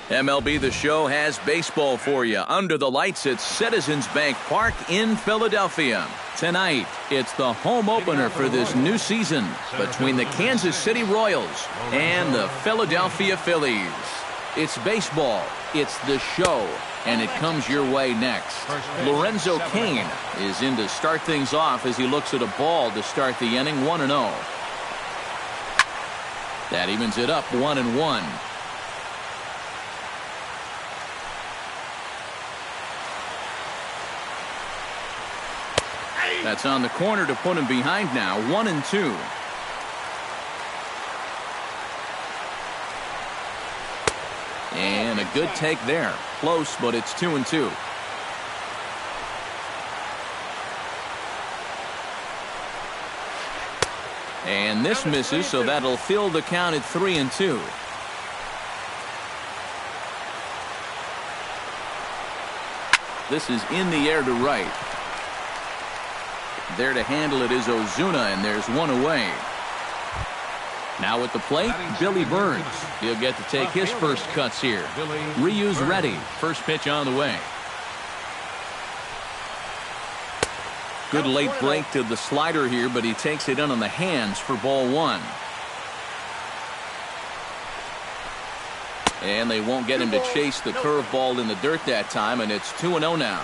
MLB The Show has baseball for you under the lights at Citizens Bank Park in Philadelphia. Tonight, it's the home opener for this new season between the Kansas City Royals and the Philadelphia Phillies. It's baseball, it's the show, and it comes your way next. Lorenzo Cain is in to start things off as he looks at a ball to start the inning, 1-0. That evens it up 1-1. That's on the corner to put him behind now, 1-2. And a good take there. Close, but it's 2-2. And this misses, so that'll fill the count at 3-2. This is in the air to right. There to handle it is Ozuna, and there's one away. Now at the plate, Billy Burns. He'll get to take his first cuts here. Ryu's ready. First pitch on the way. Good late break to the slider here, but he takes it in on the hands for ball one. And they won't get him to chase the curveball in the dirt that time, and it's 2-0 now.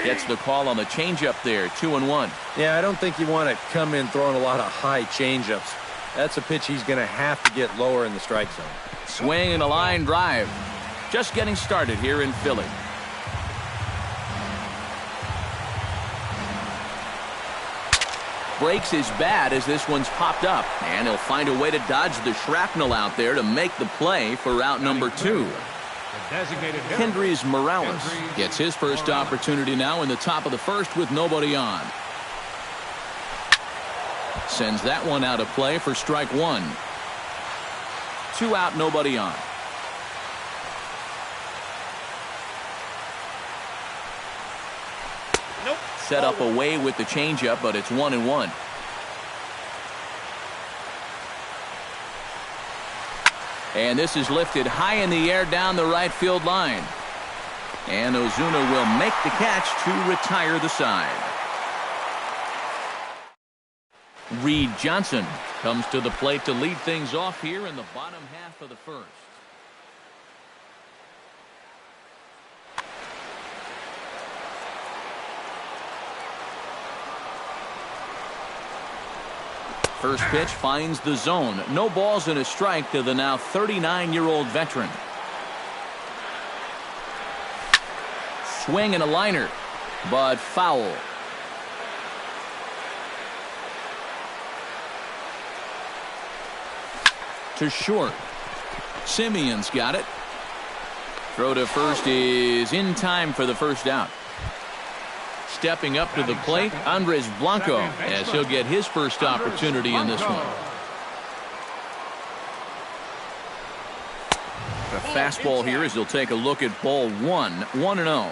Gets the call on the changeup there, 2-1. Yeah, I don't think you want to come in throwing a lot of high changeups. That's a pitch he's going to have to get lower in the strike zone. Swing and a line drive. Just getting started here in Philly. Breaks his bat as this one's popped up, and he'll find a way to dodge the shrapnel out there to make the play for out number 2. Kendrys Morales gets his first opportunity now in the top of the first with nobody on. Sends that one out of play for strike one. 2 out, nobody on. Set up away with the changeup, but it's 1-1. And this is lifted high in the air down the right field line. And Ozuna will make the catch to retire the side. Reed Johnson comes to the plate to lead things off here in the bottom half of the first. First pitch finds the zone. No balls and a strike to the now 39-year-old veteran. Swing and a liner, but foul. To short. Simeon's got it. Throw to first is in time for the first out. Stepping up to the plate, Andres Blanco, as he'll get his first opportunity in this one. A fastball here as he'll take a look at ball one, 1-0.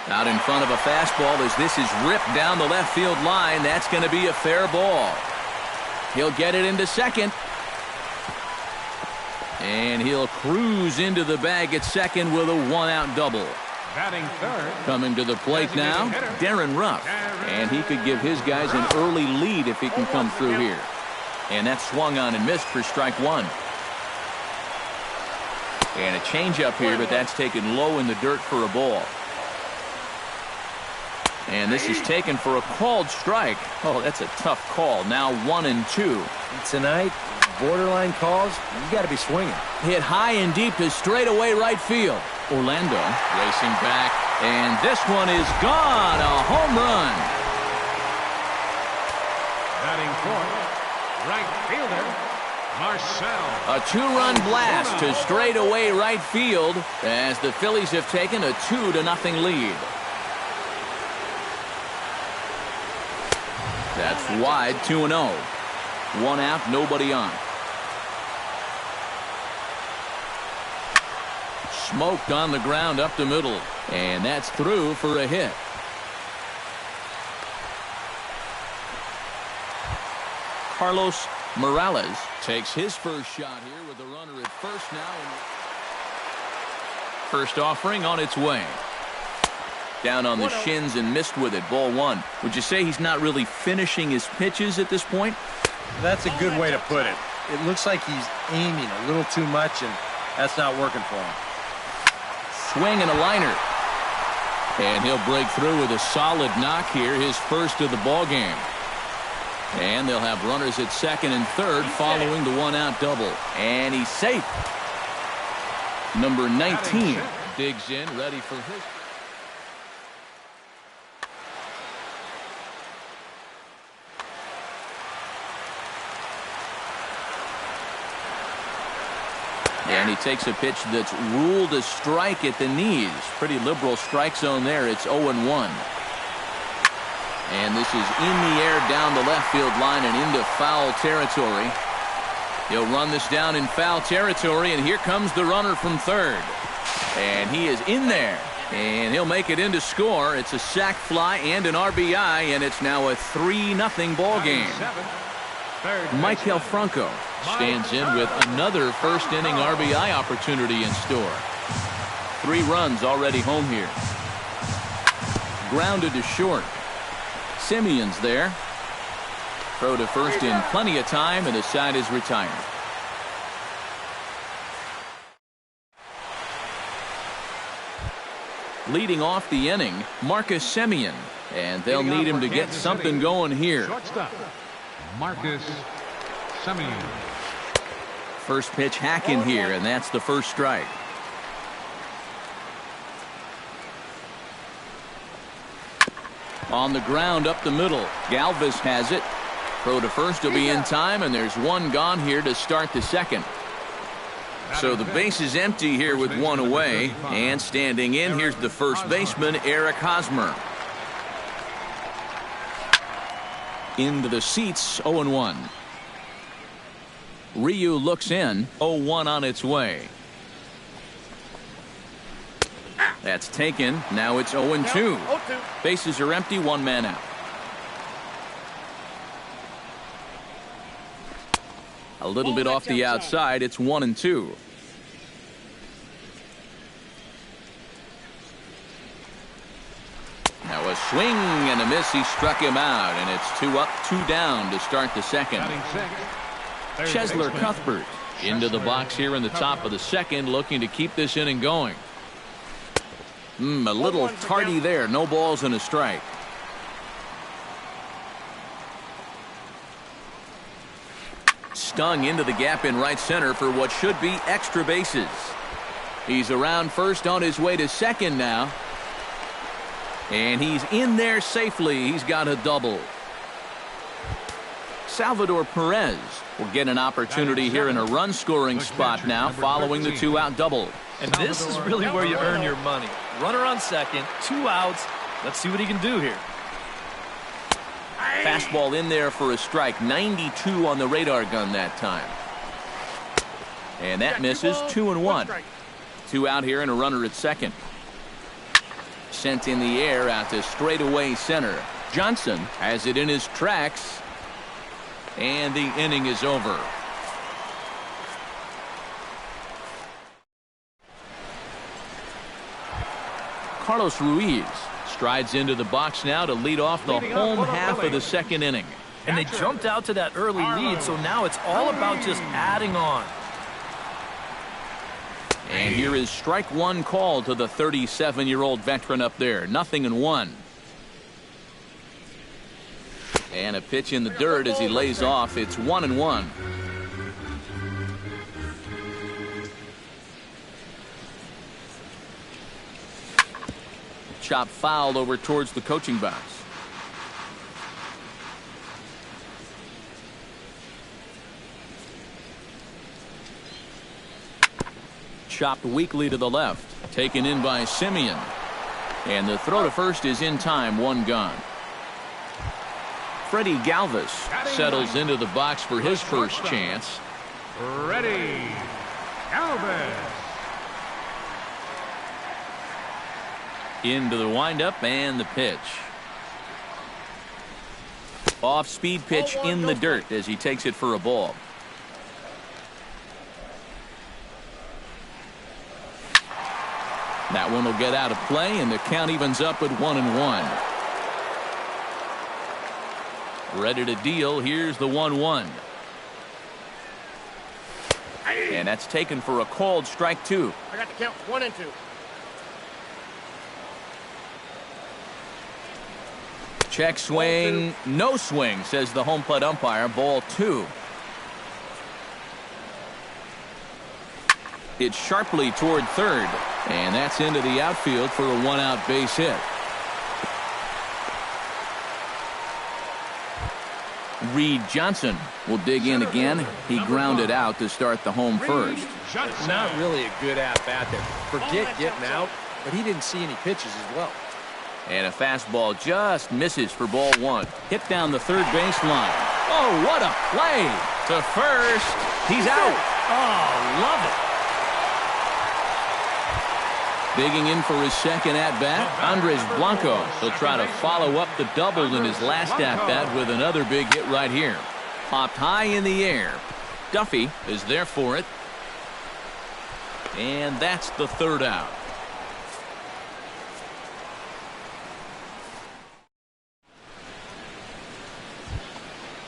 Out in front of a fastball as this is ripped down the left field line. That's going to be a fair ball. He'll get it into second. And he'll cruise into the bag at second with a 1-out double. Batting third. Coming to the plate now, Darren Ruff. And he could give his guys an early lead if he can come through here. And that's swung on and missed for strike one. And a changeup here, but that's taken low in the dirt for a ball. And this is taken for a called strike. Oh, that's a tough call. Now 1-2. Tonight, borderline calls, you got to be swinging. Hit high and deep to straightaway right field. Orlando racing back, and this one is gone. A home run. Batting fourth, right fielder, Marcel. A 2-run blast to straightaway right field as the Phillies have taken a 2-0 lead. That's wide, 2-0. 1 out, nobody on. Smoked on the ground up the middle, and that's through for a hit. Carlos Morales takes his first shot here with the runner at first now. First offering on its way. Down on the shins and missed with it. Ball one. Would you say he's not really finishing his pitches at this point? That's a good way to put it. It looks like he's aiming a little too much, and that's not working for him. Swing and a liner. And he'll break through with a solid knock here, his first of the ball game. And they'll have runners at second and third following the one-out double. And he's safe. Number 19 digs in, ready for his. And he takes a pitch that's ruled a strike at the knees. Pretty liberal strike zone there. It's 0-1. And this is in the air down the left field line and into foul territory. He'll run this down in foul territory, and here comes the runner from third. And he is in there. And he'll make it in to score. It's a sac fly and an RBI, and it's now a 3-0 ball game. Michael Franco stands in with another first-inning RBI opportunity in store. 3 runs already home here. Grounded to short. Simeon's there. Throw to first in plenty of time, and the side is retired. Leading off the inning, Marcus Semien, and they'll need him to get something going here. Shortstop, Marcus Semien. First pitch hacking here, and that's the first strike. On the ground up the middle, Galvis has it. Throw to first will be in time, and there's one gone here to start the second. So the base is empty here with one away, and standing in, here's the first baseman, Eric Hosmer. Into the seats, 0-1. Ryu looks in, 0-1 on its way. That's taken. Now it's 0-2. Bases are empty, one man out. A little bit off the outside. It's 1-2. Now a swing and a miss. He struck him out, and it's 2 up, 2 down to start the second. Chesler Cuthbert into the box here in the top of the second, looking to keep this inning going. A little tardy there. No balls and a strike. Stung into the gap in right center for what should be extra bases. He's around first on his way to second now. And he's in there safely. He's got a double. Salvador Perez will get an opportunity here in a run-scoring spot now following the 2-out double. And this is really where you earn your money. Runner on second, 2 outs. Let's see what he can do here. Fastball in there for a strike. 92 on the radar gun that time. And that misses. 2-1. 2 out here and a runner at second. Sent in the air out to straightaway center. Johnson has it in his tracks. And the inning is over. Carlos Ruiz strides into the box now to lead off the home half of the second inning. And they jumped out to that early lead, so now it's all about just adding on. And here is strike one called to the 37-year-old veteran up there. 0-1. And a pitch in the dirt as he lays off. It's 1-1. Chop fouled over towards the coaching box. Chopped weakly to the left. Taken in by Simeon. And the throw to first is in time. 1 gone. Freddie Galvis settles into the box for his first chance. Ready, Galvis. Into the windup and the pitch. Off-speed pitch in the dirt as he takes it for a ball. That one will get out of play, and the count evens up at 1-1. Ready to deal. Here's the 1-1. And that's taken for a called strike 2. I got the count 1-2. Check swing, no swing, says the home plate umpire. Ball 2. It's sharply toward third, and that's into the outfield for a one-out base hit. Reed Johnson will dig in again. He grounded out to start the home first. It's not really a good at-bat there. Forget getting out, but he didn't see any pitches as well. And a fastball just misses for ball 1. Hit down the third baseline. Oh, what a play! To first. He's out. Oh, love it. Digging in for his second at-bat, Andres Blanco. He'll try to follow up the double in his last at-bat with another big hit right here. Popped high in the air. Duffy is there for it. And that's the third out.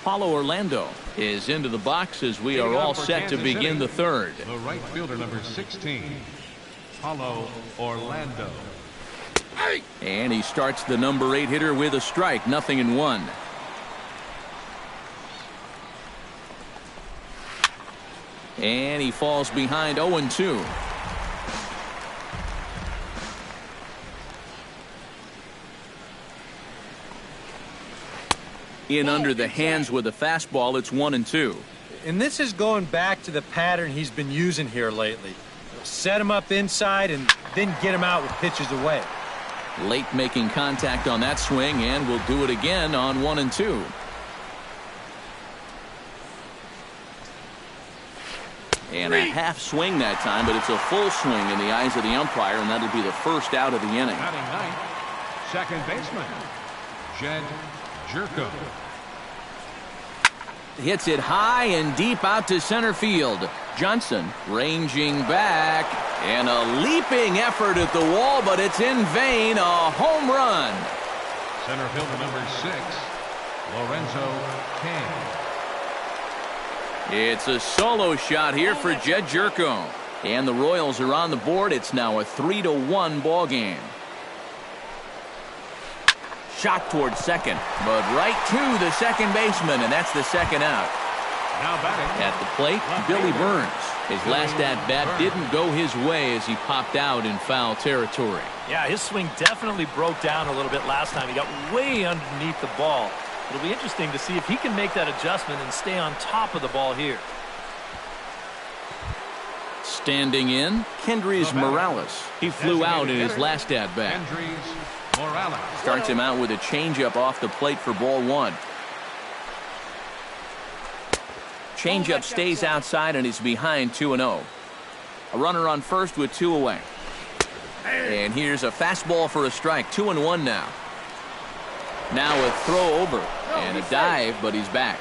Paulo Orlando is into the box as we are all set to begin the third. The right fielder, number 16, Paulo Orlando. And he starts the number 8 hitter with a strike, 0-1. And he falls behind 0-2. In under the hands with a fastball, it's 1-2. And this is going back to the pattern he's been using here lately. Set him up inside and then get him out with pitches away. Late making contact on that swing, and will do it again on 1-2. And a half swing that time, but it's a full swing in the eyes of the umpire, and that'll be the first out of the inning. Batting ninth, second baseman, Jed Jerko. Hits it high and deep out to center field. Johnson ranging back, and a leaping effort at the wall, but it's in vain. A home run. Center fielder number 6, Lorenzo Cain. It's a solo shot here for Jed Jerko. And the Royals are on the board. It's now a 3-1 ball game. Shot towards second, but right to the second baseman, and that's the second out. Now batting at the plate, Billy Burns. His last at-bat didn't go his way as he popped out in foul territory. Yeah, his swing definitely broke down a little bit last time. He got way underneath the ball. It'll be interesting to see if he can make that adjustment and stay on top of the ball here. Standing in, Kendrys Morales. He flew out in his last at-bat. Kendrys Morales. Starts him out with a changeup off the plate for ball 1. Changeup stays outside, and he's behind 2-0. A runner on first with 2 away. And here's a fastball for a strike. 2-1 now. Now a throw over and a dive, but he's back.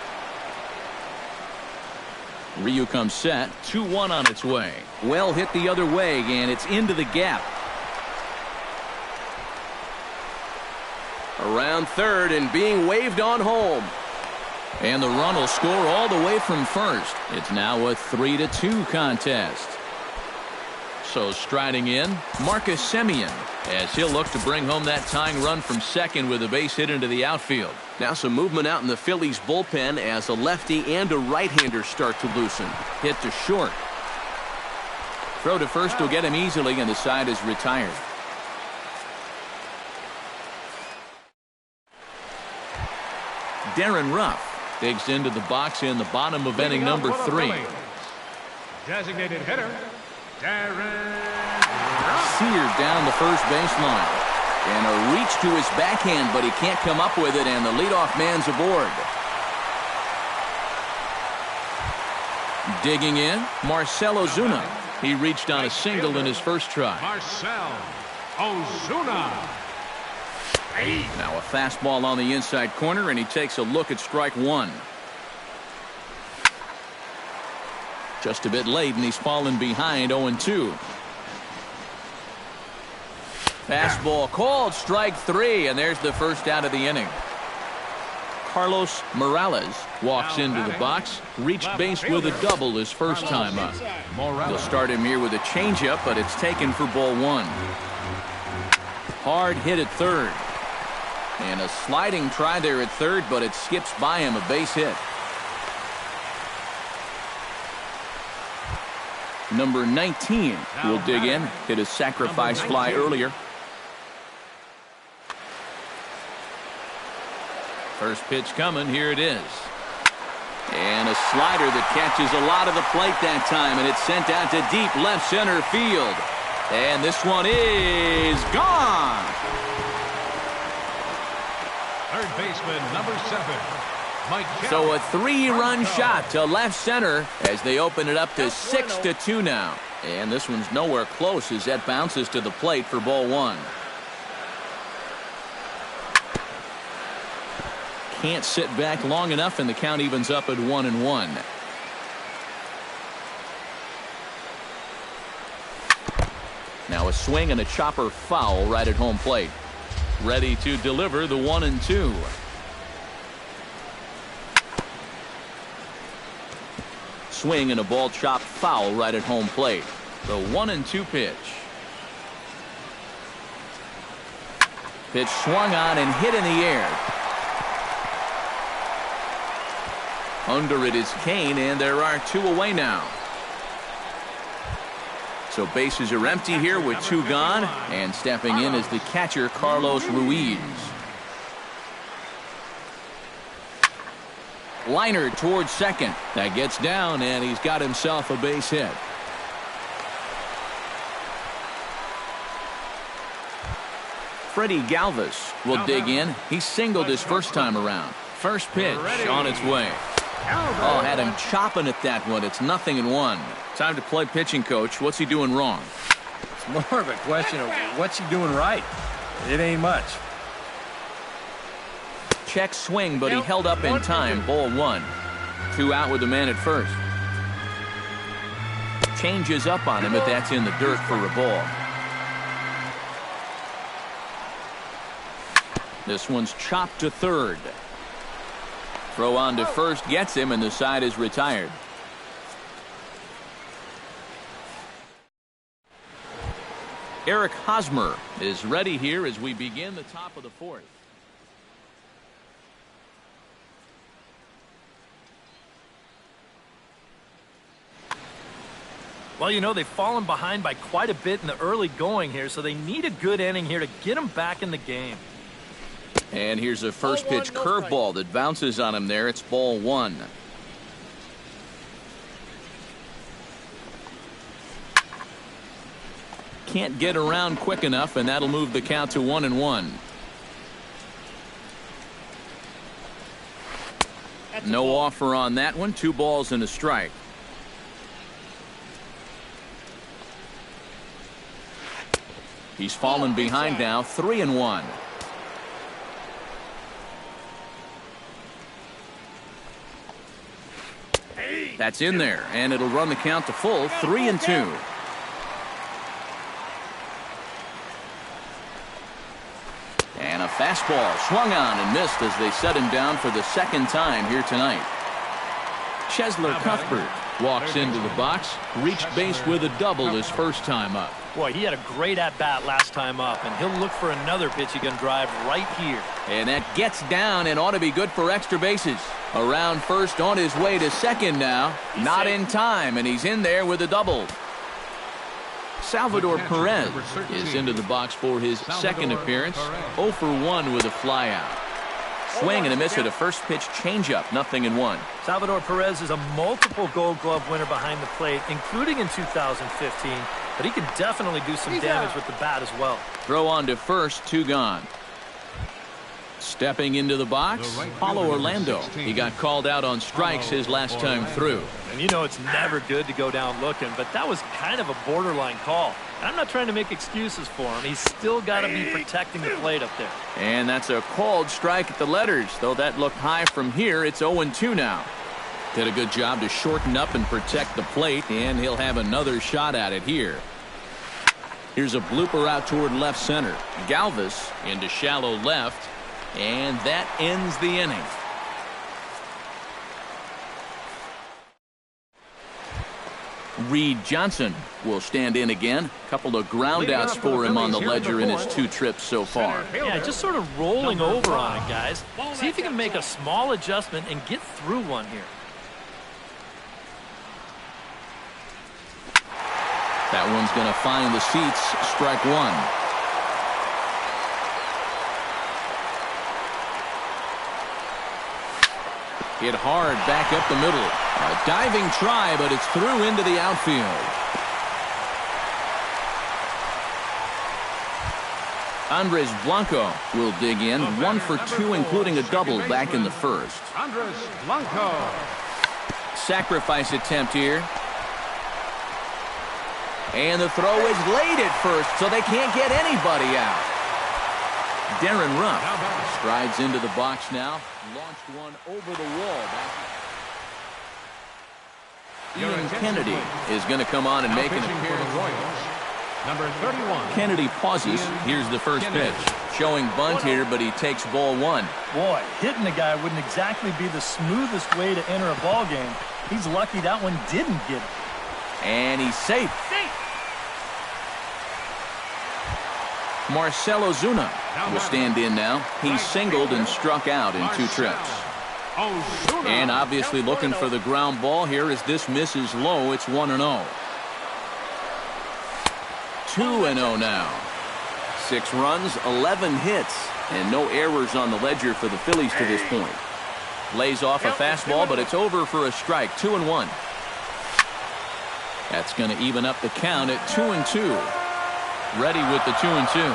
Ryu comes set. 2-1 on its way. Well hit the other way, and it's into the gap. Around third and being waved on home. And the run will score all the way from first. It's now a 3-2 contest. So striding in, Marcus Semien, as he'll look to bring home that tying run from second with a base hit into the outfield. Now some movement out in the Phillies bullpen as a lefty and a right-hander start to loosen. Hit to short. Throw to first will get him easily, and the side is retired. Darren Ruff digs into the box in the bottom of inning number 3. Designated hitter, Darren. Seared down the first baseline. And a reach to his backhand, but he can't come up with it, and the leadoff man's aboard. Digging in, Marcell Ozuna. He reached on a single in his first try. Marcell Ozuna. Now a fastball on the inside corner, and he takes a look at strike one. Just a bit late, and he's fallen behind 0-2. Fastball called, strike three, and there's the first out of the inning. Carlos Morales walks into the box, reached base with a double his first time up. They'll start him here with a changeup, but it's taken for ball one. Hard hit at third. And a sliding try there at third, but it skips by him, a base hit. Number 19 will dig in, hit a sacrifice fly earlier. First pitch coming, here it is. And a slider that catches a lot of the plate that time, and it's sent out to deep left center field. And this one is gone. Third baseman, number 7. Mike So a 3-run shot to left center as they open it up to 6-2 now. And this one's nowhere close as that bounces to the plate for ball one. Can't sit back long enough, and the count evens up at 1-1. Now a swing and a chopper foul right at home plate. Ready to deliver the 1-2. Swing and a ball chopped foul right at home plate. The 1-2 pitch. Pitch swung on and hit in the air. Under it is Kane, and there are two away now. So bases are empty here with two gone, and stepping in is the catcher, Carlos Ruiz. Liner towards second. That gets down, and he's got himself a base hit. Freddie Galvis will dig in. He singled his first time around. First pitch on its way. Oh, had him chopping at that one. It's 0-1. Time to play pitching coach. What's he doing wrong? It's more of a question of what's he doing right. It ain't much. Check swing, but he held up in time. Ball one. 2 out with the man at first. Changes up on him, but that's in the dirt for a ball. This one's chopped to third. Throw on to first gets him, and the side is retired. Eric Hosmer is ready here as we begin the top of the fourth. Well, you know, they've fallen behind by quite a bit in the early going here, so they need a good inning here to get them back in the game. And here's a first pitch curveball that bounces on him there. It's ball one. Can't get around quick enough, and that'll move the count to 1-1. No offer on that one. 2 balls and a strike. He's fallen behind now, 3-1. That's in there, and it'll run the count to full, 3-2. And a fastball swung on and missed as they set him down for the second time here tonight. Cheslor Cuthbert walks into the box, reached base with a double his first time up. Boy, he had a great at-bat last time up, and he'll look for another pitch he can drive right here. And that gets down and ought to be good for extra bases. Around first, on his way to second now. Not in time, and he's in there with a double. Salvador Perez is into the box for his second appearance. 0 for 1 with a flyout. Swing and a miss at a first pitch changeup, 0-1. Salvador Perez is a multiple Gold Glove winner behind the plate, including in 2015, but he can definitely do some damage with the bat as well. Throw on to first, 2 gone. Stepping into the box, Paulo Orlando. He got called out on strikes his last time through. And you know it's never good to go down looking, but that was kind of a borderline call. I'm not trying to make excuses for him. He's still got to be protecting the plate up there. And that's a called strike at the letters. Though that looked high from here, it's 0-2 now. Did a good job to shorten up and protect the plate, and he'll have another shot at it here. Here's a blooper out toward left center. Galvis into shallow left, and that ends the inning. Reed Johnson will stand in again. Couple of groundouts for him on the ledger in his 2 trips so far. Yeah, just sort of rolling over on it, guys. See if you can make a small adjustment and get through one here. That one's going to find the seats. Strike 1. Hit hard back up the middle. A diving try, but it's through into the outfield. Andres Blanco will dig in. 1 for 2, including a double back in the first. Andres Blanco. Sacrifice attempt here. And the throw is late at first, so they can't get anybody out. Darren Ruff strides into the box now. Launched one over the wall. Ian Kennedy is going to come on and make an appearance. Number 31. Kennedy pauses. Here's the first pitch. Showing bunt here, but he takes ball 1. Boy, hitting the guy wouldn't exactly be the smoothest way to enter a ball game. He's lucky that one didn't get him. And he's safe. Marcell Ozuna will stand in now. He's singled and struck out in 2 trips. And obviously looking for the ground ball here as this misses low. It's 1-0. 2-0 now. 6 runs, 11 hits, and no errors on the ledger for the Phillies to this point. Lays off a fastball, but it's over for a strike. 2-1. That's going to even up the count at 2-2. Ready with the 2-2.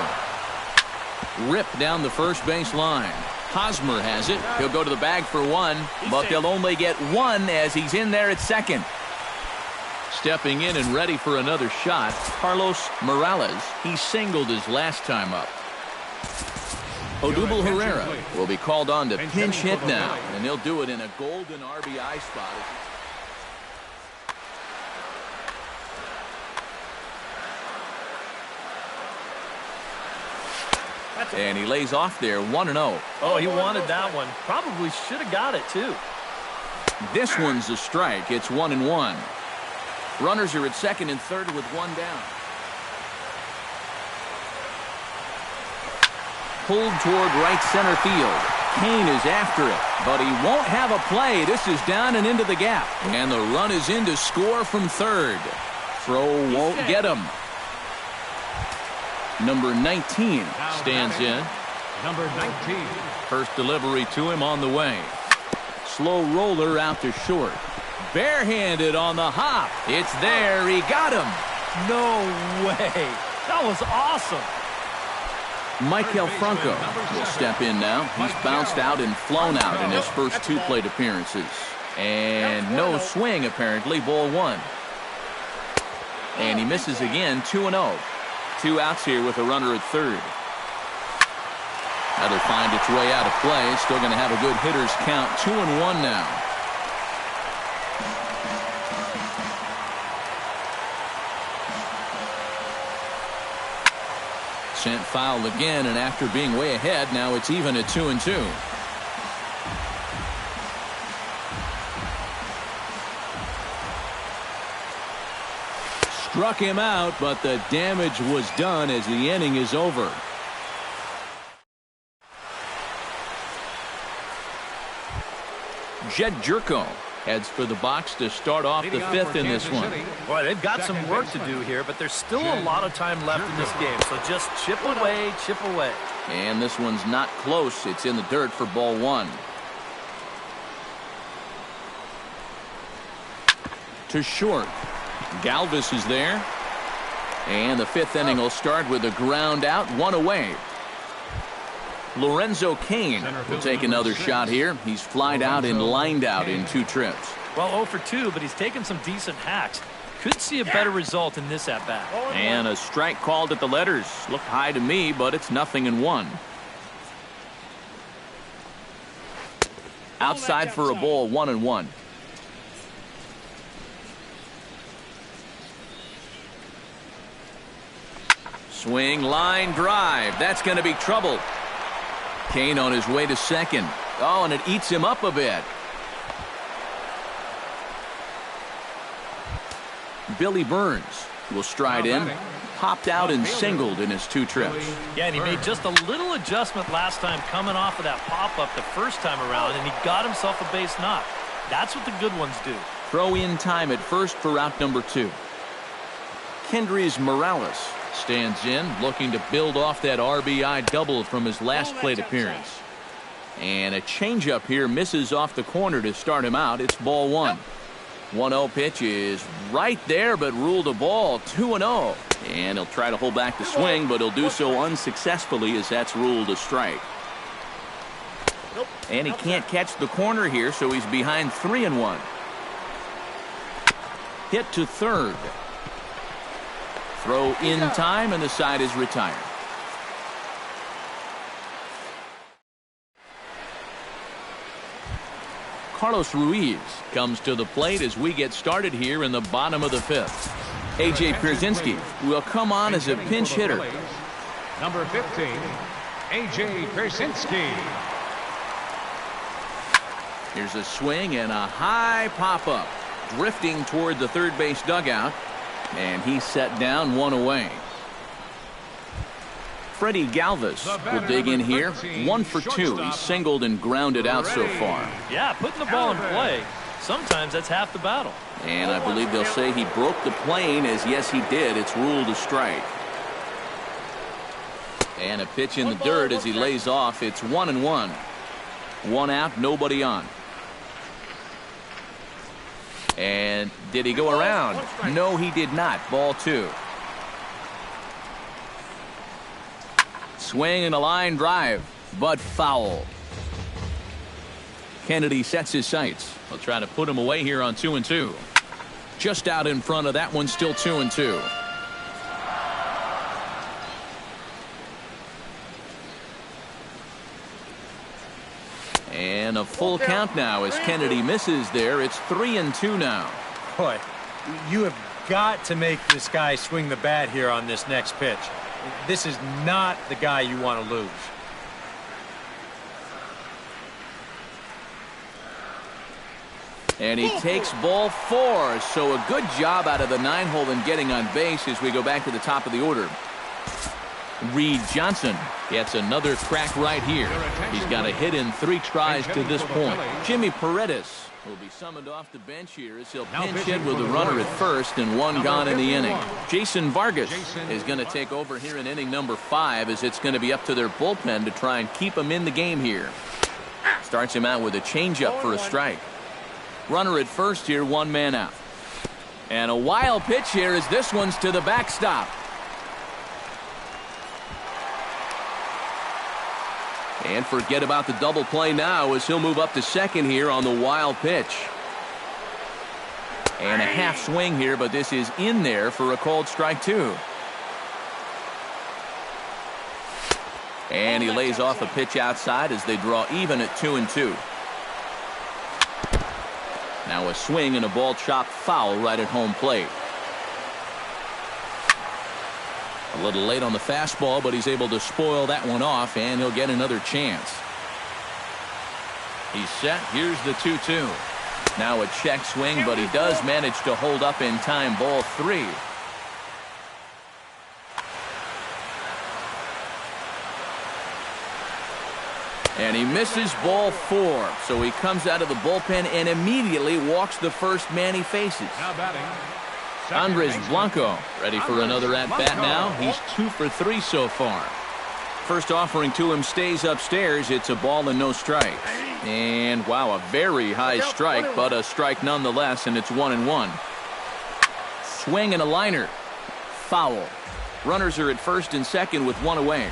Rip down the first base line. Hosmer has it. He'll go to the bag for 1, but they'll only get 1 as he's in there at second. Stepping in and ready for another shot, Carlos Morales. He singled his last time up. Odubel Herrera will be called on to pinch hit now, and he'll do it in a golden RBI spot. And he lays off there, 1-0. Oh, he wanted that one. Probably should have got it, too. This one's a strike. It's 1-1. Runners are at second and third with 1 down. Pulled toward right center field. Kane is after it, but he won't have a play. This is down and into the gap. And the run is in to score from third. Throw won't get him. Number 19 stands in. Number 19. First delivery to him on the way. Slow roller out to short. Barehanded on the hop. It's there. He got him. No way. That was awesome. Michael Franco will step in now. He's bounced out and flown out in his first 2 plate appearances. And no swing, apparently. Ball 1. And he misses again. 2-0. 2 outs here with a runner at third. That'll find its way out of play. Still going to have a good hitter's count. 2-1 now. Sent foul again, and after being way ahead, now it's even at 2-2. Struck him out, but the damage was done as the inning is over. Jed Jerko heads for the box to start off the 5th in this one. Boy, they've got some work to do here, but there's still a lot of time left in this game, so just chip away, chip away. And this one's not close. It's in the dirt for ball 1. To short. Galvis is there. And the 5th inning will start with a ground out, 1 away. Lorenzo Cain will take another shot here. He's flied out and lined out in 2 trips. Well, 0 for 2, but he's taken some decent hacks. Could see a better result in this at-bat. And a strike called at the letters. Looked high to me, but it's 0-1. Outside for a ball, 1-1. Swing, line, drive. That's going to be trouble. Cain on his way to second. Oh, and it eats him up a bit. Billy Burns will stride in. Popped out and singled in his 2 trips. Yeah, and he made just a little adjustment last time coming off of that pop-up the first time around, and he got himself a base knock. That's what the good ones do. Throw in time at first for out number 2. Kendrys Morales stands in, looking to build off that RBI double from his last plate appearance. And a changeup here misses off the corner to start him out. It's ball 1. 1-0 pitch is right there, but ruled a ball. 2-0. And he'll try to hold back the swing, but he'll do so unsuccessfully as that's ruled a strike. And he can't catch the corner here, so he's behind 3-1. Hit to third. Throw in time, and the side is retired. Carlos Ruiz comes to the plate as we get started here in the bottom of the 5th. A.J. Pierzynski will come on as a pinch hitter. Number 15, A.J. Pierzynski. Here's a swing and a high pop-up. Drifting toward the third base dugout. And he's set down, 1 away. Freddie Galvis will dig in here. 1 for 2. He's singled and grounded out so far. Yeah, putting the ball in play. Sometimes that's half the battle. And I believe they'll say he broke the plane, as yes he did. It's ruled a strike. And a pitch in the dirt as he lays off. It's 1-1. 1 out, nobody on. And did he go around? No, he did not. Ball 2. Swing and a line drive, but foul. Kennedy sets his sights. He'll try to put him away here on 2-2. Just out in front of that one, still 2-2. And a full count now as Kennedy misses there. It's 3-2 now. Boy, you have got to make this guy swing the bat here on this next pitch. This is not the guy you want to lose. And he takes ball 4. So a good job out of the 9-hole in getting on base as we go back to the top of the order. Reed Johnson gets another crack right here. He's got a hit in 3 tries to this point. Jimmy Paredes will be summoned off the bench here as he'll pinch hit with a runner at first and 1 gone in the inning. Jason Vargas is going to take over here in inning number 5 as it's going to be up to their bullpen to try and keep him in the game here. Starts him out with a changeup for a strike. Runner at first here, 1 man out. And a wild pitch here as this one's to the backstop. And forget about the double play now as he'll move up to second here on the wild pitch. And a half swing here, but this is in there for a called strike 2. And he lays off a pitch outside as they draw even at 2-2. Now a swing and a ball chopped foul right at home plate. A little late on the fastball, but he's able to spoil that one off, and he'll get another chance. He's set. Here's the 2-2. Now a check swing, but he does manage to hold up in time. Ball 3. And he misses ball 4. So he comes out of the bullpen and immediately walks the first man he faces. Now batting, Andres Blanco ready for another at-bat now. He's 2 for 3 so far. First offering to him stays upstairs. It's a ball and no strikes. And wow, a very high strike, but a strike nonetheless, and it's 1-1. Swing and a liner. Foul. Runners are at first and second with 1 away.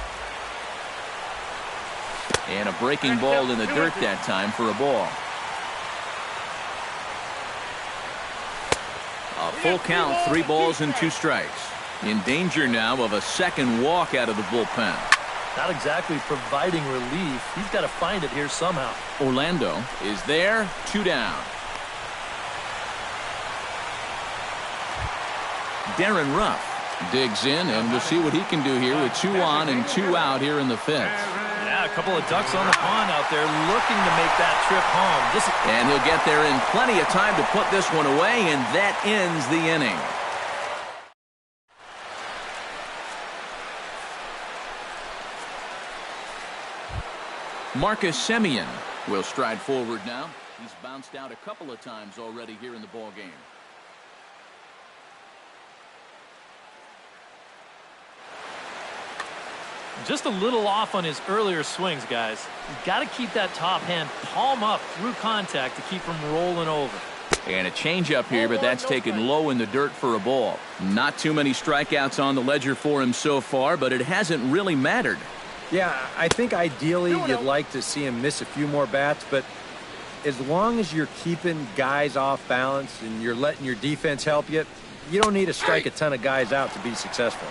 And a breaking ball in the dirt that time for a ball. A full count, 3 balls and 2 strikes. In danger now of a second walk out of the bullpen. Not exactly providing relief. He's got to find it here somehow. Orlando is there, 2 down. Darren Ruff digs in, and we'll see what he can do here with 2 on and 2 out here in the 5th. Yeah, a couple of ducks on the pond out there looking to make that trip home. And he'll get there in plenty of time to put this one away, and that ends the inning. Marcus Semien will stride forward now. He's bounced out a couple of times already here in the ball game. Just a little off on his earlier swings, guys. You've got to keep that top hand palm up through contact to keep him rolling over. And a changeup here, but that's taken low in the dirt for a ball. Not too many strikeouts on the ledger for him so far, but it hasn't really mattered. Yeah, I think ideally you'd like to see him miss a few more bats, but as long as you're keeping guys off balance and you're letting your defense help you, you don't need to strike a ton of guys out to be successful.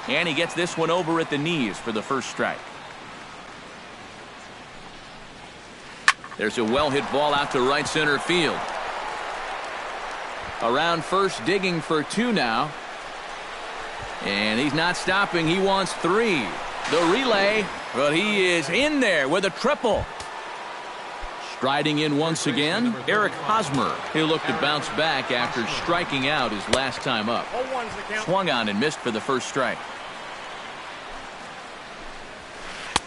And he gets this one over at the knees for the first strike. There's a well-hit ball out to right center field. Around first, digging for 2 now. And he's not stopping. He wants 3. The relay, but he is in there with a triple. Striding in once again, Eric Hosmer. He'll look to bounce back after striking out his last time up. Swung on and missed for the first strike.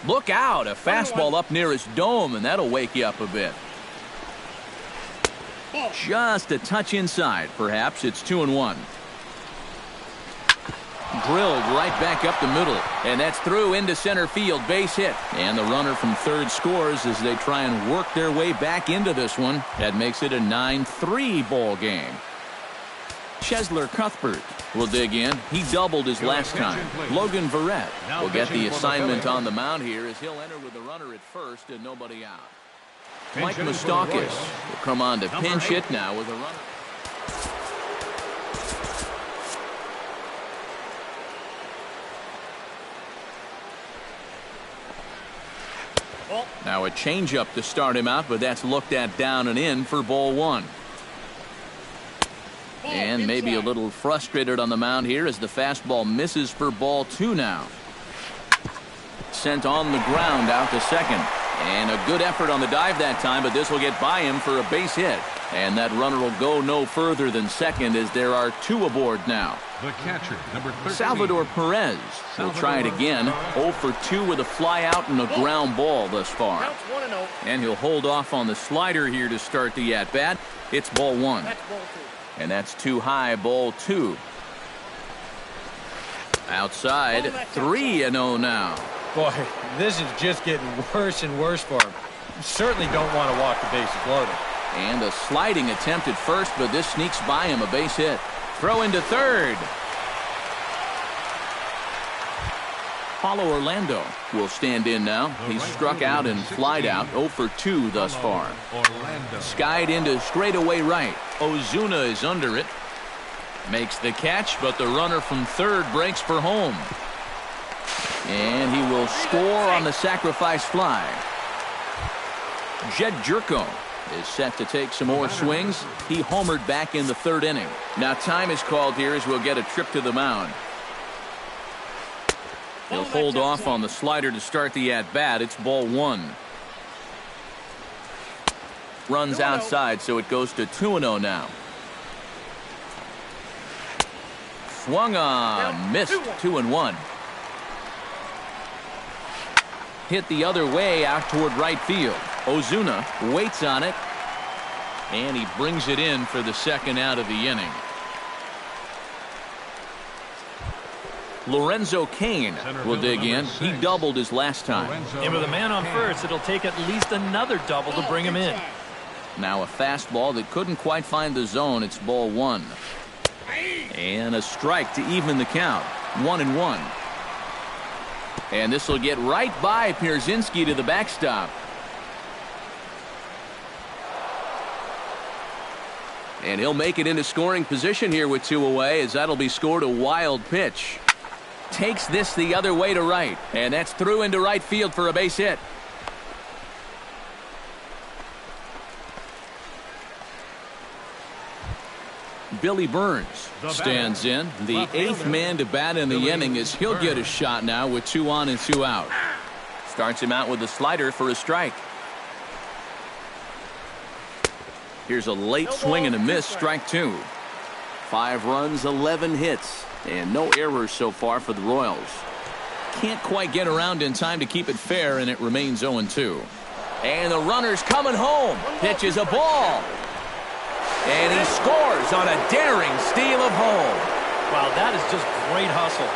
Look out, a fastball up near his dome, and that'll wake you up a bit. Just a touch inside, perhaps. It's 2-1. Drilled right back up the middle, and that's through into center field, base hit. And the runner from third scores as they try and work their way back into this one. That makes it a 9-3 ball game. Chesler Cuthbert will dig in. He doubled his last time. Logan Verrett will get the assignment on the mound here as he'll enter with the runner at first and nobody out. Mike Moustakas will come on to pinch hit now with a runner. Now a changeup to start him out, but that's looked at down and in for ball 1. And maybe a little frustrated on the mound here as the fastball misses for ball 2 now. Sent on the ground out to second. And a good effort on the dive that time, but this will get by him for a base hit. And that runner will go no further than second as there are 2 aboard now. The catcher, number 13. Salvador Perez will try it again. 0 for 2 with a fly out and a ground ball thus far. And he'll hold off on the slider here to start the at-bat. It's ball 1. And that's too high, ball 2. Outside, 3-0 now. Boy, this is just getting worse and worse for him. You certainly don't want to walk the bases loaded. And a sliding attempt at first, but this sneaks by him, a base hit. Throw into third. Paulo Orlando will stand in now. He's struck out and flied out, 0 for 2 thus far. Skied into straightaway right. Ozuna is under it. Makes the catch, but the runner from third breaks for home. And he will score on the sacrifice fly. Jed Jerko is set to take some more swings. He homered back in the 3rd inning. Now time is called here as we'll get a trip to the mound. He'll hold off on the slider to start the at-bat. It's ball 1. Runs outside, so it goes to 2-0 now. Swung on, missed, 2-1. Hit the other way out toward right field. Ozuna waits on it, and he brings it in for the second out of the inning. Lorenzo Cain will dig in. He doubled his last time. And with a man on first, it'll take at least another double to bring him in. Now a fastball that couldn't quite find the zone. It's ball 1. And a strike to even the count. 1-1. And this will get right by Pierzynski to the backstop. And he'll make it into scoring position here with 2 away, as that'll be scored a wild pitch. Takes this the other way to right, and that's through into right field for a base hit. Billy Burns stands in. The 8th man to bat in the inning, as he'll get a shot now with 2 on and 2 out. Starts him out with a slider for a strike. Here's a late swing and a miss, strike 2. 5 runs, 11 hits, and no errors so far for the Royals. Can't quite get around in time to keep it fair, and it remains 0-2. And the runner's coming home. Pitches a ball. And he scores on a daring steal of home. Wow, that is just great hustle.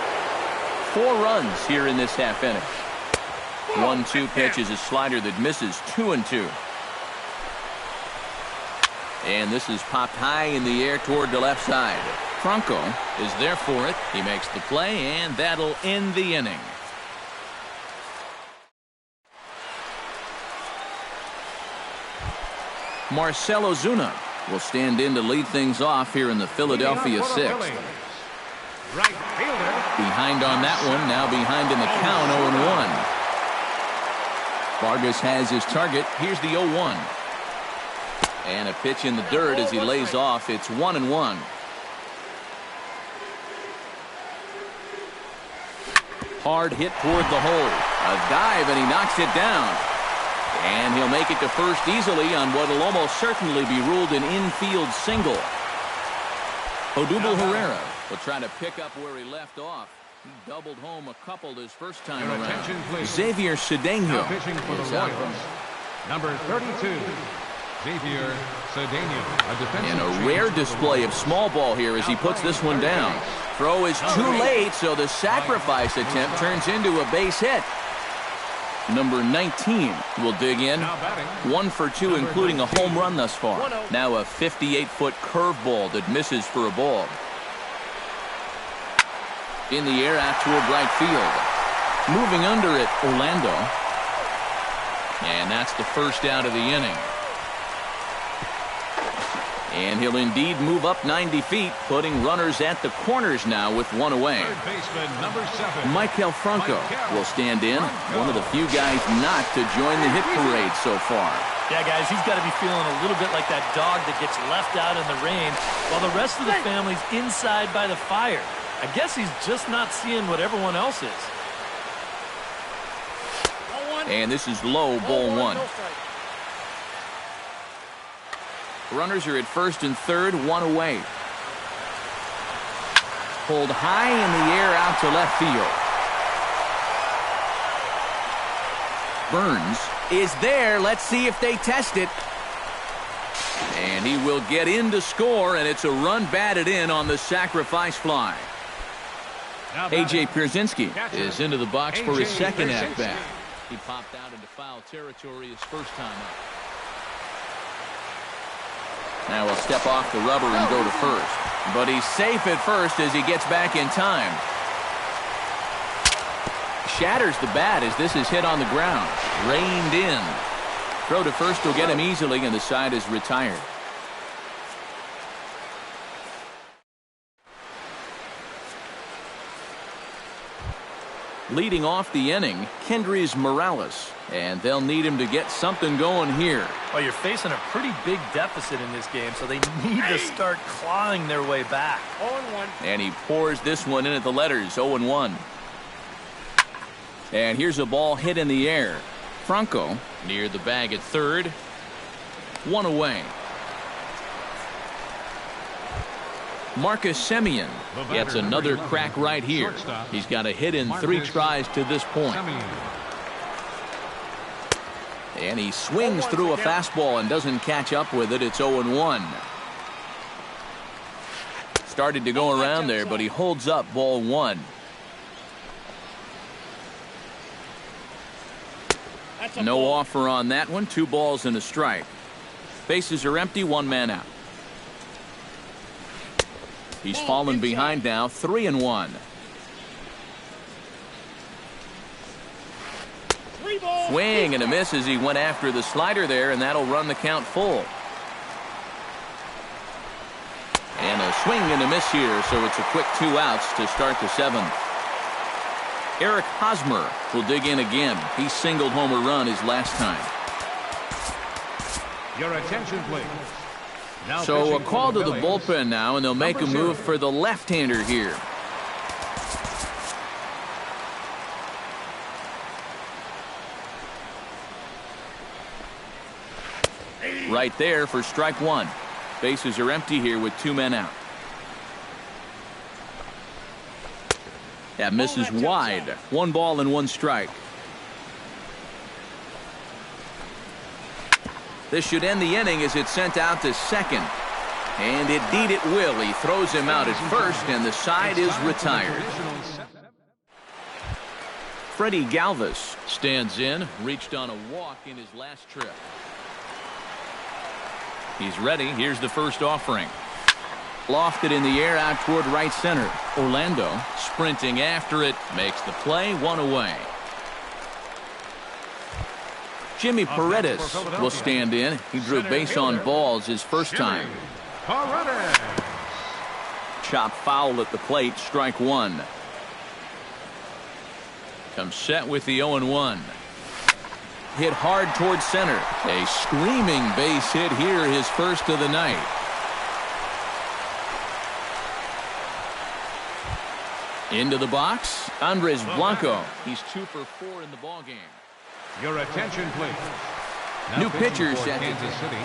4 runs here in this half inning. 1-2 pitch is a slider that misses 2-2. And this is popped high in the air toward the left side. Franco is there for it. He makes the play, and that'll end the inning. Marcell Ozuna will stand in to lead things off here in the Philadelphia 6th. Behind on that one, now behind in the count, 0-1. Vargas has his target. Here's the 0-1. And a pitch in the dirt as he lays off. It's 1-1. Hard hit toward the hole. A dive, and he knocks it down. And he'll make it to first easily on what will almost certainly be ruled an infield single. Odubel Herrera will try to pick up where he left off. He doubled home a couple his first time around. Xavier Cedeno is out. Number 32. Xavier Cedeno. And a rare display of small ball here as he puts this one down. Throw is too late, so the sacrifice attempt turns into a base hit. Number 19 will dig in. 1 for 2, including a home run thus far. Now a 58-foot curveball that misses for a ball. In the air out toward right field. Moving under it, Orlando. And that's the first out of the inning. And he'll indeed move up 90 feet, putting runners at the corners now with 1 away. Maikel Franco will stand in, one of the few guys not to join the hit parade so far. Yeah, guys, he's got to be feeling a little bit like that dog that gets left out in the rain while the rest of the family's inside by the fire. I guess he's just not seeing what everyone else is. And this is low, ball 1. Runners are at first and third, 1 away. Pulled high in the air out to left field. Burns is there. Let's see if they test it. And he will get in to score, and it's a run batted in on the sacrifice fly. A.J. Pierzynski is into the box for his second at-bat. He popped out into foul territory his first time up. Now he'll step off the rubber and go to first. But he's safe at first as he gets back in time. Shatters the bat as this is hit on the ground. Reined in. Throw to first will get him easily, and the side is retired. Leading off the inning, Kendrys Morales. And they'll need him to get something going here. Well, you're facing a pretty big deficit in this game, so they need to start clawing their way back. 0-1. And he pours this one in at the letters, 0-1. And here's a ball hit in the air. Franco near the bag at third. 1 away. Marcus Semien gets another crack right here. He's got a hit in 3 tries to this point. And he swings through a fastball and doesn't catch up with it. It's 0-1. Started to go around there, but he holds up, ball 1. No offer on that one. 2 balls and a strike. Bases are empty, 1 man out. He's fallen behind now, 3-1. swing and a miss as he went after the slider there, and that'll run the count full. And a swing and a miss here, so it's a quick 2 outs to start the 7th. Eric Hosmer will dig in again. He singled home a run his last time. Your attention, please. Now So a pitching call for to the Phillies, bullpen now, and they'll make a move for the left-hander here. Right there for strike 1. Bases are empty here with 2 men out. That misses wide. 1 ball and 1 strike. This should end the inning as it's sent out to second. And indeed it will. He throws him out at first, and the side is retired. Freddie Galvis stands in, reached on a walk in his last trip. He's ready. Here's the first offering. Lofted in the air out toward right center. Orlando sprinting after it, makes the play, 1 away. Jimmy Paredes will stand in. He drew base on balls his first time. Chop foul at the plate, strike 1. Comes set with the 0-1. Hit hard towards center. A screaming base hit here, his first of the night. Into the box, Andres Blanco. He's 2 for 4 in the ballgame. Your attention, please. Now New pitching pitcher for set. Kansas City.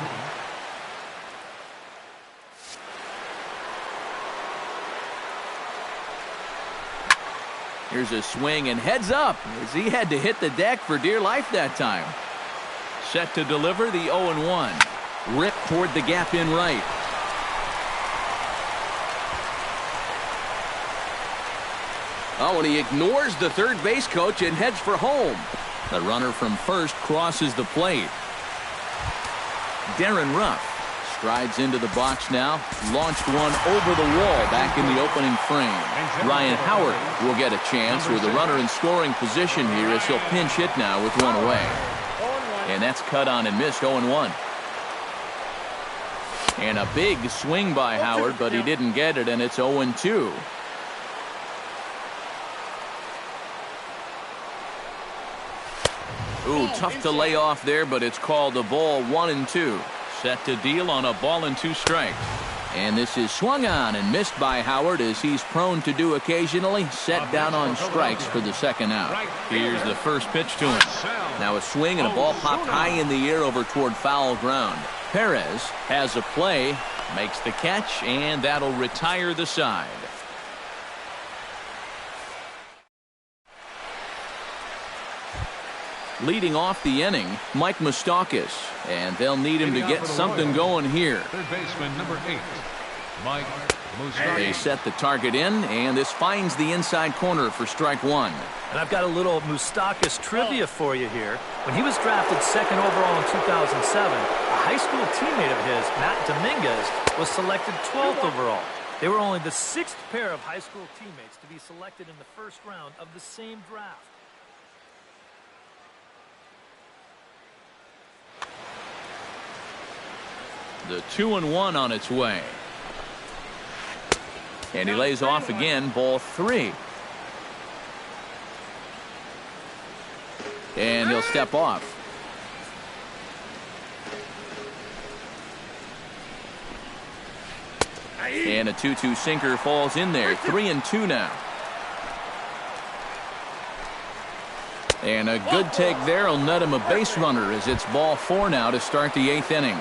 Here's a swing and heads up as he had to hit the deck for dear life that time. Set to deliver the 0-1. Rip toward the gap in right. Oh, and he ignores the third base coach and heads for home. The runner from first crosses the plate. Darren Ruff strides into the box now. Launched one over the wall back in the opening frame. Ryan Howard will get a chance with the runner in scoring position here as he'll pinch hit now with 1 away. And that's cut on and missed, 0-1. And a big swing by Howard, but he didn't get it, and it's 0-2. Ooh, tough to lay off there, but it's called a ball, 1-2. Set to deal on a ball and 2 strikes. And this is swung on and missed by Howard, as he's prone to do occasionally. Set down on strikes for the second out. Here's the first pitch to him. Now a swing and a ball popped high in the air over toward foul ground. Perez has a play, makes the catch, and that'll retire the side. Leading off the inning, Mike Moustakas, and they'll need him to get something going here. Third baseman, number 8, Mike Moustakas. They set the target in, and this finds the inside corner for strike 1. And I've got a little Moustakas trivia for you here. When he was drafted 2nd overall in 2007, a high school teammate of his, Matt Dominguez, was selected 12th overall. They were only the 6th pair of high school teammates to be selected in the first round of the same draft. The 2-1 on its way. And he lays off again, ball 3. And he'll step off. And a 2-2 sinker falls in there. 3-2 now. And a good take there will net him a base runner as it's ball 4 now to start the 8th inning.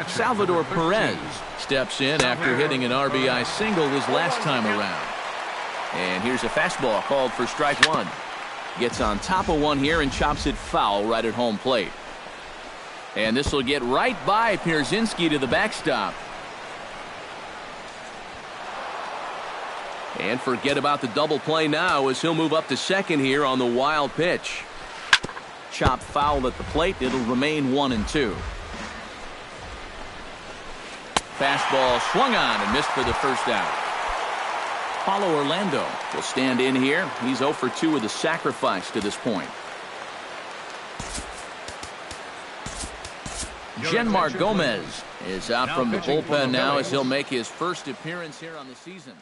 Salvador Perez steps in after hitting an RBI single his last time around. And here's a fastball called for strike 1. Gets on top of one here and chops it foul right at home plate. And this will get right by Pierzynski to the backstop. And forget about the double play now as he'll move up to second here on the wild pitch. Chop foul at the plate. It'll remain 1-2. Fastball swung on and missed for the first out. Paulo Orlando will stand in here. He's 0 for 2 with a sacrifice to this point. Genmar Gomez is out from the bullpen now as he'll make his first appearance here on the season.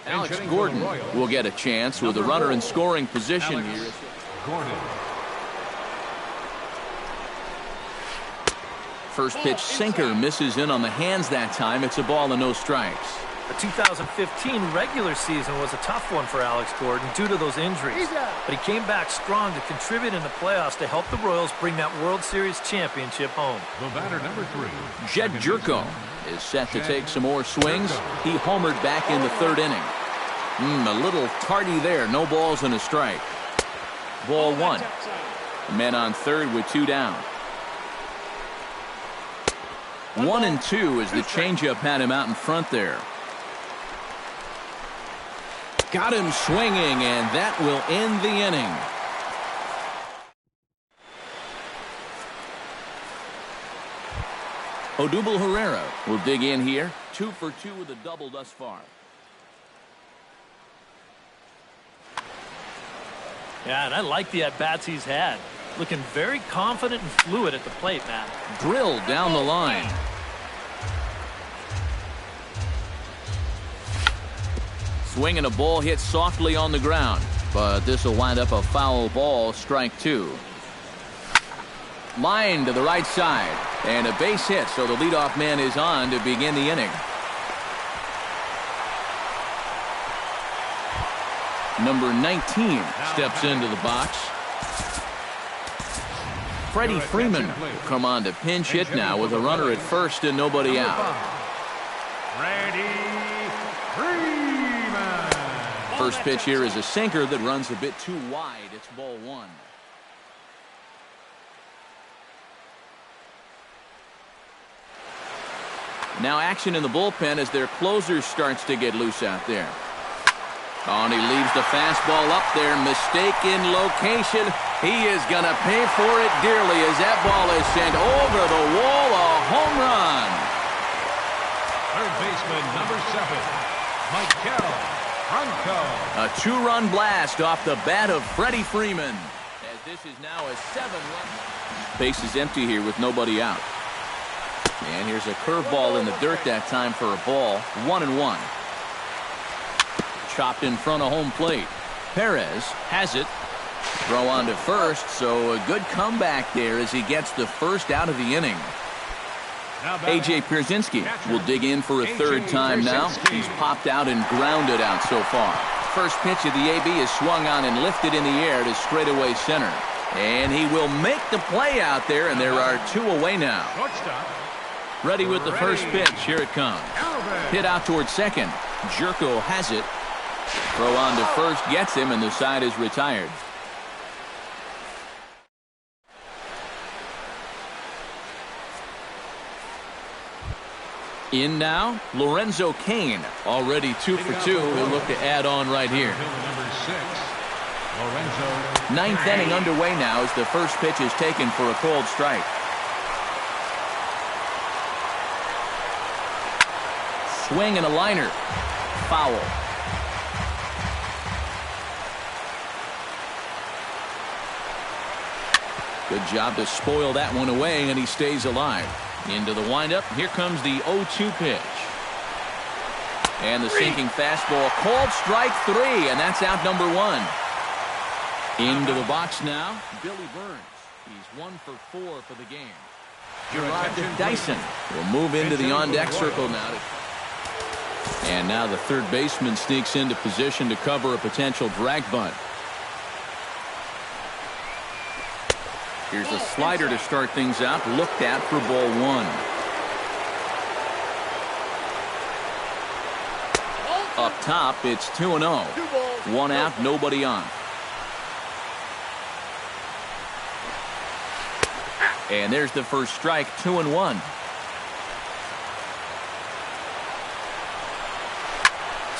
Alex Gordon will get a chance with a runner in scoring position here. Gordon. First pitch sinker misses in on the hands that time. It's a ball and no strikes. The 2015 regular season was a tough one for Alex Gordon due to those injuries. But he came back strong to contribute in the playoffs to help the Royals bring that World Series championship home. The batter, number 3. Jed Jerko is set to take some more swings. He homered back in the third inning. A little tardy there. No balls and a strike. Ball 1. Men on third with 2 down. 1-2 as the changeup had him out in front there. Got him swinging, and that will end the inning. Odubel Herrera will dig in here. 2 for 2 with a double thus far. Yeah, and I like the at-bats he's had. Looking very confident and fluid at the plate, Matt. Drilled down the line. Swinging a ball hit softly on the ground, but this will wind up a foul ball, strike 2. Line to the right side, and a base hit, so the leadoff man is on to begin the inning. Number 19 steps into the box. Freddie Freeman will come on to pinch hit now with a runner at first and nobody out. Freddie Freeman. First pitch here is a sinker that runs a bit too wide. It's ball 1. Now action in the bullpen as their closer starts to get loose out there. Oh, and he leaves the fastball up there. Mistaken location. He is going to pay for it dearly as that ball is sent over the wall. A home run. Third baseman, number 7, Michael Franco. A 2-run blast off the bat of Freddie Freeman. As this is now a 7-run. Base is empty here with nobody out. And here's a curveball in the dirt that time for a ball. 1-1. Chopped in front of home plate. Perez has it. Throw on to first, so a good comeback there as he gets the first out of the inning. A.J. Pierzynski will dig in for a third time now. He's popped out and grounded out so far. First pitch of the AB is swung on and lifted in the air to straightaway center. And he will make the play out there, and there are 2 away now. Ready with the first pitch. Here it comes. Hit out towards second. Jerko has it. Throw on to first gets him, and the side is retired. In now, Lorenzo Cain, already 2 for 2. He'll look to add on right here. Number 6, Lorenzo. 9th inning underway now as the first pitch is taken for a called strike. Swing and a liner. Foul. Good job to spoil that one away, and he stays alive. Into the windup. Here comes the 0-2 pitch. And the sinking fastball. Called strike 3, and that's out number 1. Into the box now, Billy Burns. He's 1 for 4 for the game. Gerard Dyson will move into the on-deck circle now. And now the third baseman sneaks into position to cover a potential drag bunt. Here's a slider to start things out. Looked at for ball 1. Up top, it's 2-0. 1 out, nobody on. And there's the first strike, 2-1.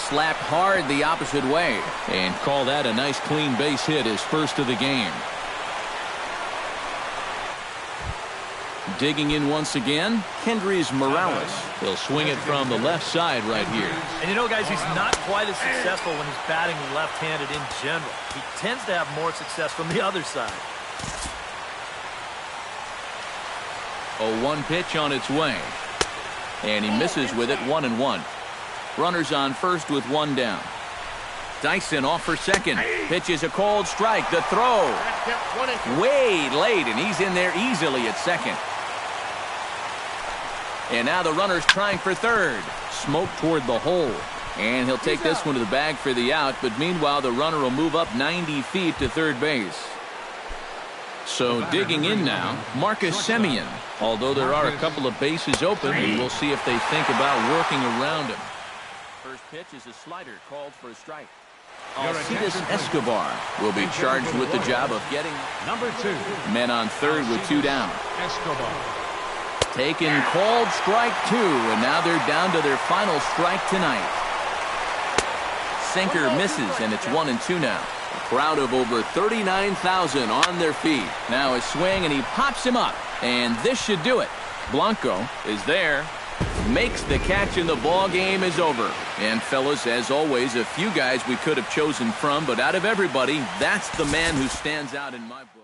Slapped hard the opposite way. And call that a nice clean base hit, his first of the game. Digging in once again, Kendrys Morales. He'll swing it from the left side right here. And you know, guys, he's not quite as successful when he's batting left-handed in general. He tends to have more success from the other side. A 1 pitch on its way. And he misses with it, 1-1. Runners on first with 1 down. Dyson off for second. Pitches a cold strike. The throw. Way late, and he's in there easily at second. And now the runner's trying for third. Smoke toward the hole. And he'll take this one to the bag for the out, but meanwhile the runner will move up 90 feet to third base. So digging in now, Marcus Semien. Although there are a couple of bases open, and we'll see if they think about working around him. First pitch is a slider called for a strike. Alcides Escobar will be charged with the job of getting Number 2. men on third with 2 down. Escobar. Taken, called strike 2, and now they're down to their final strike tonight. Sinker misses, and it's 1-2 now. A crowd of over 39,000 on their feet. Now a swing, and he pops him up, and this should do it. Blanco is there. Makes the catch, and the ball game is over. And fellas, as always, a few guys we could have chosen from, but out of everybody, that's the man who stands out in my book.